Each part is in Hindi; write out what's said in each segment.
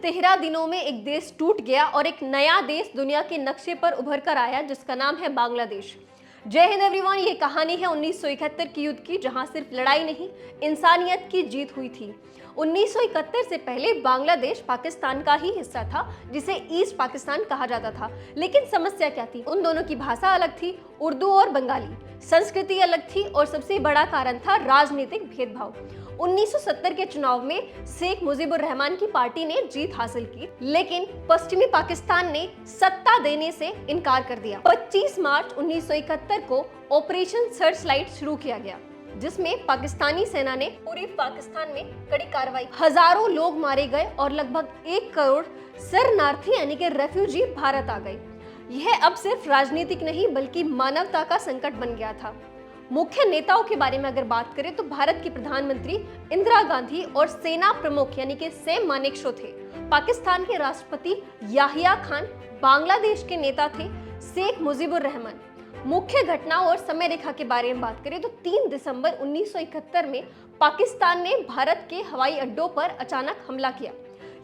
13 दिनों में एक देश टूट गया और एक नया देश दुनिया के नक्शे पर उभर कर आया, जिसका नाम है बांग्लादेश। जय हिंद एवरीवन। ये कहानी है 1971 की युद्ध की, जहां सिर्फ लड़ाई नहीं, इंसानियत की जीत हुई थी। 1971 से पहले बांग्लादेश पाकिस्तान का ही हिस्सा था, जिसे ईस्ट पाकिस्तान कहा जाता था। लेकिन समस्या क्या थी? उन दोनों की भाषा अलग थी, उर्दू और बंगाली। संस्कृति अलग थी और सबसे बड़ा कारण था राजनीतिक भेदभाव। 1970 के चुनाव में शेख मुजीबुर रहमान की पार्टी ने जीत हासिल की, लेकिन पश्चिमी पाकिस्तान ने सत्ता देने से इनकार कर दिया। 25 मार्च 1971 को ऑपरेशन सर्चलाइट शुरू किया गया, जिसमें पाकिस्तानी सेना ने पूर्वी पाकिस्तान में कड़ी कार्रवाई। हजारों लोग मारे गए और लगभग 1 करोड़ शरणार्थी यानी कि रेफ्यूजी भारत आ गए। यह अब सिर्फ राजनीतिक नहीं बल्कि मानवता का संकट बन गया था। मुख्य नेताओं के बारे में अगर बात करें तो भारत की प्रधानमंत्री इंदिरा गांधी और सेना प्रमुख यानी कि सैम मानेकशॉ थे। पाकिस्तान के राष्ट्रपति याहिया खान, बांग्लादेश के नेता थे शेख मुजीबुर रहमान। मुख्य घटना और समय रेखा के बारे में बात करें तो 3 दिसंबर 1971 में पाकिस्तान ने भारत के हवाई अड्डों पर अचानक हमला किया।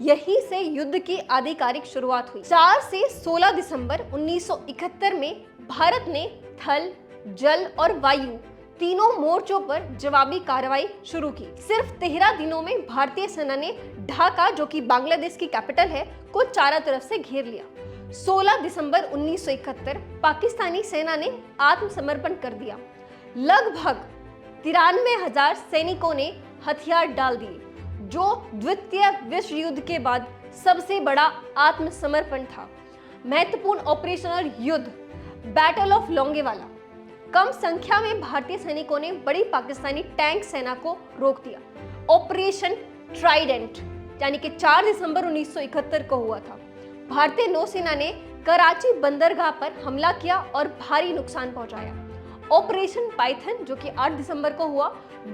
यहीं से युद्ध की आधिकारिक शुरुआत हुई। 4 से 16 दिसंबर 1971 में भारत ने थल, जल और वायु तीनों मोर्चों पर जवाबी कार्रवाई शुरू की। सिर्फ 13 दिनों में भारतीय सेना ने ढाका, जो कि बांग्लादेश की कैपिटल है, को चारों तरफ से घेर लिया। 16 दिसंबर 1971 पाकिस्तानी सेना ने आत्मसमर्पण कर दिया। लगभग 93,000 सैनिकों ने हथियार डाल दिए, जो द्वितीय विश्व युद्ध के बाद सबसे बड़ा आत्मसमर्पण था। महत्वपूर्ण ऑपरेशन और युद्ध बैटल ऑफ लोंगेवाला। कम संख्या में भारतीय सैनिकों ने बड़ी पाकिस्तानी टैंक सेना को रोक दिया। ऑपरेशन ट्राइडेंट यानी कि 4 दिसंबर 1971 को हुआ था। भारतीय नौसेना ने कराची बंदरगाह पर हमला किया और भारी नुकसान पहुंचाया। ऑपरेशन पाइथन, जो कि 8 दिसंबर को हुआ,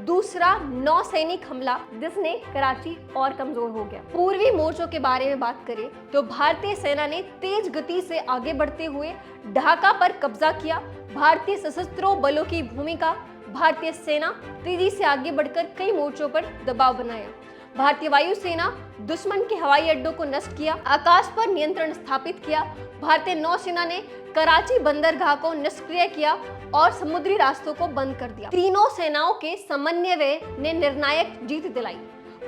दूसरा नौसैनिक हमला जिसने कराची और कमजोर हो गया। पूर्वी मोर्चों के बारे में बात करें तो भारतीय सेना ने तेज गति से आगे बढ़ते हुए ढाका पर कब्जा किया। भारतीय सशस्त्र बलों की भूमिका। भारतीय सेना तेजी से आगे बढ़कर कई मोर्चों पर दबाव बनाया। भारतीय वायुसेना दुश्मन के हवाई अड्डों को नष्ट किया, आकाश पर नियंत्रण स्थापित किया। भारतीय नौसेना ने कराची बंदरगाह को निष्क्रिय किया और समुद्री रास्तों को बंद कर दिया। तीनों सेनाओं के समन्वय ने निर्णायक जीत दिलाई।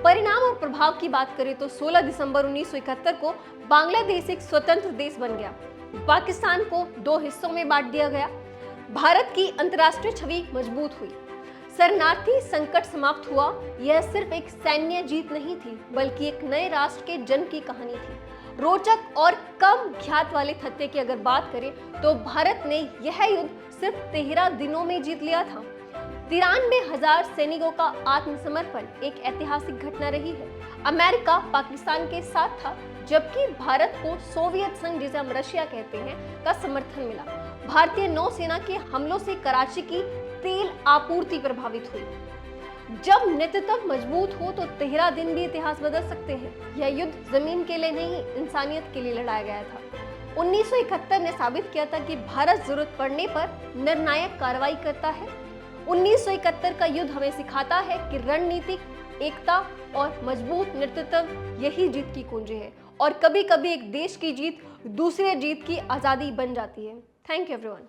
परिणाम और प्रभाव की बात करें तो 16 दिसंबर 1971 को बांग्लादेश एक स्वतंत्र देश बन गया। पाकिस्तान को 2 हिस्सों में बांट दिया गया। भारत की अंतर्राष्ट्रीय छवि मजबूत हुई। शरणार्थी संकट समाप्त हुआ। यह सिर्फ एक सैन्य जीत नहीं थी, बल्कि एक नए राष्ट्र के जन्म की कहानी थी। रोचक और कम ख्यात वाले तथ्य की अगर बात करें तो भारत ने यह युद्ध सिर्फ 13 दिनों में जीत लिया था। 93,000 सैनिकों का आत्मसमर्पण एक ऐतिहासिक घटना रही है। अमेरिका पाकिस्तान के साथ था, जबकि भारत को सोवियत संघ, जिसे हम रशिया कहते हैं, का समर्थन मिला। भारतीय नौसेना के हमलों से कराची की तेल आपूर्ति प्रभावित हुई। जब नेतृत्व मजबूत हो तो 13 दिन भी इतिहास बदल सकते हैं। यह युद्ध जमीन के लिए नहीं, इंसानियत के लिए लड़ाया गया था। 1971 ने साबित किया था कि भारत जरूरत पड़ने पर निर्णायक कार्रवाई करता है। 1971 का युद्ध हमें सिखाता है कि रणनीतिक एकता और मजबूत नेतृत्व यही जीत की कुंजी है, और कभी-कभी एक देश की जीत दूसरे जीत की आजादी बन जाती है। Thank you everyone.